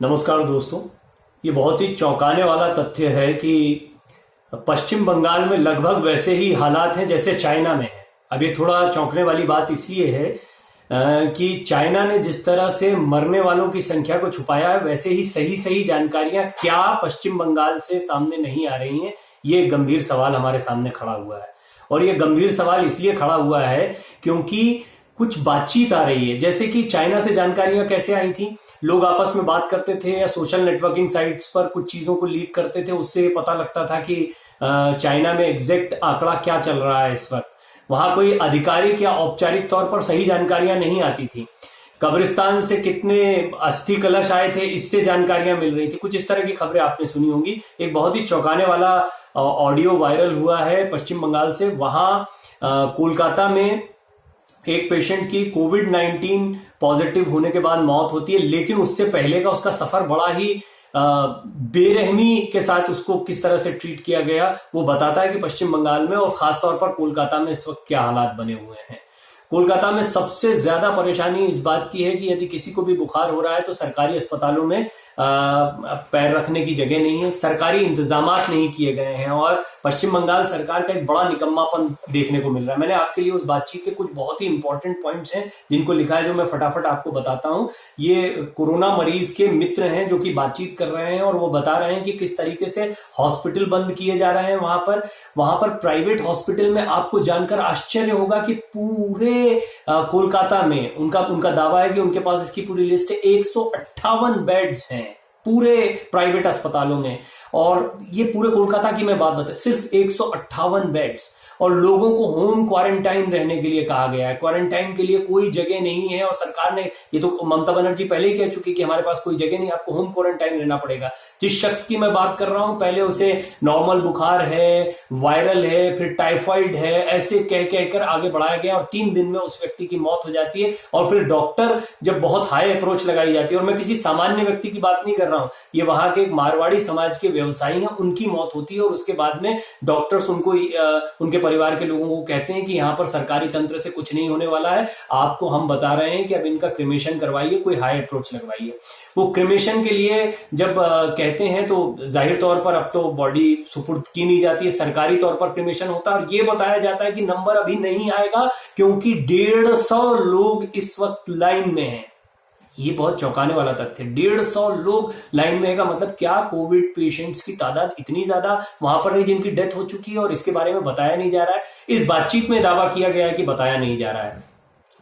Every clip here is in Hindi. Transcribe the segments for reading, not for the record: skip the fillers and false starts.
नमस्कार दोस्तों। ये बहुत ही चौंकाने वाला तथ्य है कि पश्चिम बंगाल में लगभग वैसे ही हालात हैं जैसे चाइना में है। अब ये थोड़ा चौंकने वाली बात इसलिए है कि चाइना ने जिस तरह से मरने वालों की संख्या को छुपाया है, वैसे ही सही सही जानकारियां क्या पश्चिम बंगाल से सामने नहीं आ रही हैं। ये गंभीर सवाल हमारे सामने खड़ा हुआ है। और ये गंभीर सवाल इसलिए खड़ा हुआ है क्योंकि कुछ बातचीत आ रही है। जैसे कि चाइना से जानकारियां कैसे आई थी, लोग आपस में बात करते थे या सोशल नेटवर्किंग साइट्स पर कुछ चीजों को लीक करते थे, उससे पता लगता था कि चाइना में एग्जैक्ट आंकड़ा क्या चल रहा है इस वक्त। वहां कोई आधिकारिक या औपचारिक तौर पर सही जानकारियां नहीं आती थी। कब्रिस्तान से कितने अस्थि कलश आए थे, इससे जानकारियां मिल रही थी। कुछ इस तरह की खबरें आपने सुनी होंगी। एक बहुत ही चौंकाने वाला ऑडियो वायरल हुआ है पश्चिम बंगाल से। वहां कोलकाता में एक पेशेंट की कोविड-19 पॉजिटिव होने के बाद मौत होती है, लेकिन उससे पहले का उसका सफर बड़ा ही बेरहमी के साथ उसको किस तरह से ट्रीट किया गया वो बताता है कि पश्चिम बंगाल में और खासतौर पर कोलकाता में इस वक्त क्या हालात बने हुए हैं। कोलकाता में सबसे ज्यादा परेशानी इस बात की है कि यदि किसी को भी बुखार हो रहा है तो सरकारी अस्पतालों में पैर रखने की जगह नहीं है, सरकारी इंतजामात नहीं किए गए हैं और पश्चिम बंगाल सरकार का एक बड़ा निकम्मापन देखने को मिल रहा है। मैंने आपके लिए उस बातचीत के कुछ बहुत ही इंपॉर्टेंट पॉइंट्स हैं जिनको लिखा है, जो मैं फटाफट आपको बताता हूं। ये कोरोना मरीज के मित्र हैं जो कि बातचीत कर रहे हैं और वो बता रहे हैं कि किस तरीके से हॉस्पिटल बंद किए जा रहे हैं वहां पर प्राइवेट हॉस्पिटल में। आपको जानकर आश्चर्य होगा कि पूरे कोलकाता में उनका दावा है कि उनके पास इसकी पूरी लिस्ट है। 158 बेड्स हैं पूरे प्राइवेट अस्पतालों में, और ये पूरे कोलकाता की मैं बात बता, सिर्फ 158 बेड्स। और लोगों को होम क्वारंटाइन रहने के लिए कहा गया है। क्वारंटाइन के लिए कोई जगह नहीं है और सरकार ने, ये तो ममता बनर्जी पहले ही कह चुकी कि हमारे पास कोई जगह नहीं, आपको होम क्वारंटाइन रहना पड़ेगा। जिस शख्स की मैं बात कर रहा हूं, पहले उसे नॉर्मल बुखार है, वायरल है, फिर टाइफाइड है, ऐसे कह कहकर आगे बढ़ाया गया और 3 दिन में उस व्यक्ति की मौत हो जाती है। और फिर डॉक्टर जब बहुत हाई अप्रोच लगाई जाती है, और मैं किसी सामान्य व्यक्ति की बात नहीं कर रहा हूं, ये वहां के एक मारवाड़ी समाज के व्यवसायी हैं, उनकी मौत होती है और उसके बाद में डॉक्टर्स उनके परिवार के लोगों को कहते हैं कि यहां पर सरकारी तंत्र से कुछ नहीं होने वाला है, आपको हम बता रहे हैं कि अब इनका क्रिमेशन करवाइए, कोई हाई अप्रोच लगवाइए। वो क्रिमेशन के लिए जब कहते हैं तो जाहिर तौर पर अब तो बॉडी सुपुर्द की नहीं जाती है, सरकारी तौर पर क्रिमेशन होता है। और ये बताया जाता है कि नंबर अभी नहीं आएगा क्योंकि 150 लोग इस वक्त लाइन में हैं। ये बहुत चौंकाने वाला तथ्य, 150 लोग लाइन में है का मतलब क्या कोविड पेशेंट्स की तादाद इतनी ज्यादा वहां पर है जिनकी डेथ हो चुकी है और इसके बारे में बताया नहीं जा रहा है। इस बातचीत में दावा किया गया है कि बताया नहीं जा रहा है।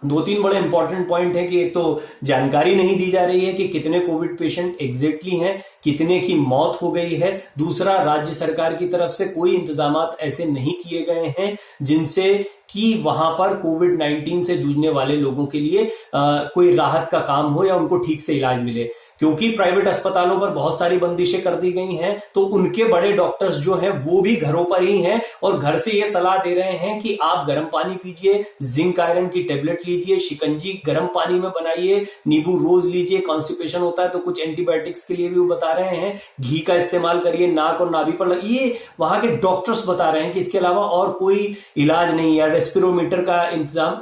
2-3 बड़े इंपॉर्टेंट पॉइंट है कि एक तो जानकारी नहीं दी जा रही है कि कितने कोविड पेशेंट एग्जैक्टली हैं, कितने की मौत हो गई है। दूसरा, राज्य सरकार की तरफ से कोई इंतजामात ऐसे नहीं किए गए हैं जिनसे कि वहां पर कोविड-19 से जूझने वाले लोगों के लिए कोई राहत का काम हो या उनको ठीक से इलाज मिले। क्योंकि प्राइवेट अस्पतालों पर बहुत सारी बंदिशें कर दी गई हैं, तो उनके बड़े डॉक्टर्स जो हैं वो भी घरों पर ही हैं और घर से ये सलाह दे रहे हैं कि आप गर्म पानी पीजिए, जिंक आयरन की टेबलेट लीजिए, शिकंजी गर्म पानी में बनाइए, नींबू रोज लीजिए, कॉन्स्टिपेशन होता है तो कुछ एंटीबायोटिक्स के लिए भी वो बता रहे हैं, घी का इस्तेमाल करिए, नाक और नाभि पर ये वहां के डॉक्टर्स बता रहे हैं कि इसके अलावा और कोई इलाज नहीं है। रेस्पिरोमीटर का इंतजाम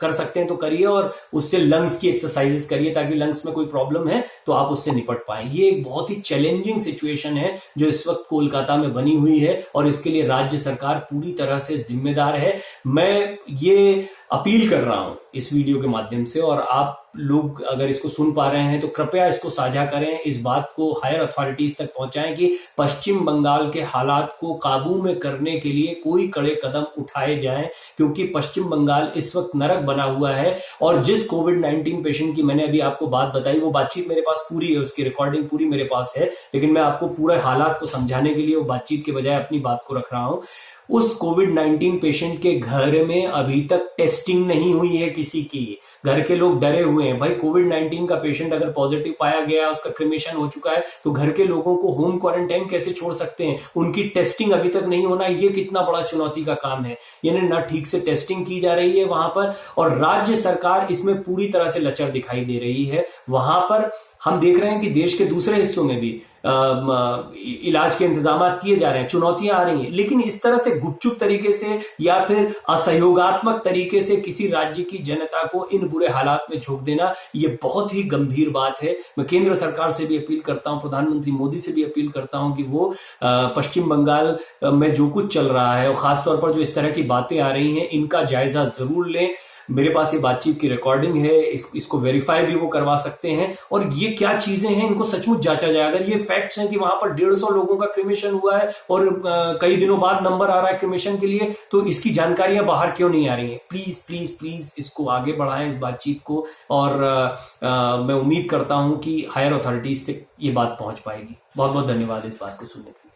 कर सकते हैं तो करिए और उससे लंग्स की एक्सरसाइजेस करिए ताकि लंग्स में कोई प्रॉब्लम है तो आप उससे निपट पाए। ये एक बहुत ही चैलेंजिंग सिचुएशन है जो इस वक्त कोलकाता में बनी हुई है और इसके लिए राज्य सरकार पूरी तरह से जिम्मेदार है। मैं ये अपील कर रहा हूं इस वीडियो के माध्यम से, और आप लोग अगर इसको सुन पा रहे हैं तो कृपया इसको साझा करें, इस बात को हायर अथॉरिटीज तक पहुंचाएं कि पश्चिम बंगाल के हालात को काबू में करने के लिए कोई कड़े कदम उठाए जाएं, क्योंकि पश्चिम बंगाल इस वक्त नरक बना हुआ है। और जिस कोविड-19 पेशेंट की मैंने अभी आपको बात बताई, वो बातचीत मेरे पास पूरी है, उसकी रिकॉर्डिंग पूरी मेरे पास है, लेकिन मैं आपको पूरे हालात को समझाने के लिए वो बातचीत के बजाय अपनी बात को रख रहा हूं। उस कोविड-19 पेशेंट के घर में अभी तक टेस्टिंग नहीं हुई है किसी की। घर के लोग डरे हुए हैं। भाई, कोविड-19 का पेशेंट अगर पॉजिटिव पाया गया, उसका क्रिमेशन हो चुका है, तो घर के लोगों को होम क्वारंटाइन कैसे छोड़ सकते हैं? उनकी टेस्टिंग अभी तक नहीं होना, ये कितना बड़ा चुनौती का काम है। यानी ना ठीक से टेस्टिंग की जा रही है वहां पर, और राज्य सरकार इसमें पूरी तरह से लचर दिखाई दे रही है। वहां पर हम देख रहे हैं कि देश के दूसरे हिस्सों में भी इलाज के इंतजाम किए जा रहे हैं, चुनौतियां आ रही हैं, लेकिन इस तरह से गुपचुप तरीके से या फिर असहयोगात्मक तरीके से किसी राज्य की जनता को इन बुरे हालात में झोंक देना, ये बहुत ही गंभीर बात है। मैं केंद्र सरकार से भी अपील करता हूं, प्रधानमंत्री मोदी से भी अपील करता हूं कि वो पश्चिम बंगाल में जो कुछ चल रहा है और खासतौर पर जो इस तरह की बातें आ रही हैं, इनका जायजा जरूर लें। मेरे पास ये बातचीत की रिकॉर्डिंग है, इसको वेरीफाई भी वो करवा सकते हैं, और ये क्या चीजें हैं इनको सचमुच जांचा जाए। अगर ये फैक्ट्स हैं कि वहां पर 150 लोगों का क्रिमेशन हुआ है और कई दिनों बाद नंबर आ रहा है क्रिमेशन के लिए, तो इसकी जानकारियां बाहर क्यों नहीं आ रही हैं? प्लीज प्लीज प्लीज इसको आगे बढ़ाएं, इस बातचीत को, और मैं उम्मीद करता हूं कि हायर अथॉरिटीज तक ये बात पहुंच पाएगी। बहुत बहुत धन्यवाद इस बात को सुनने के लिए।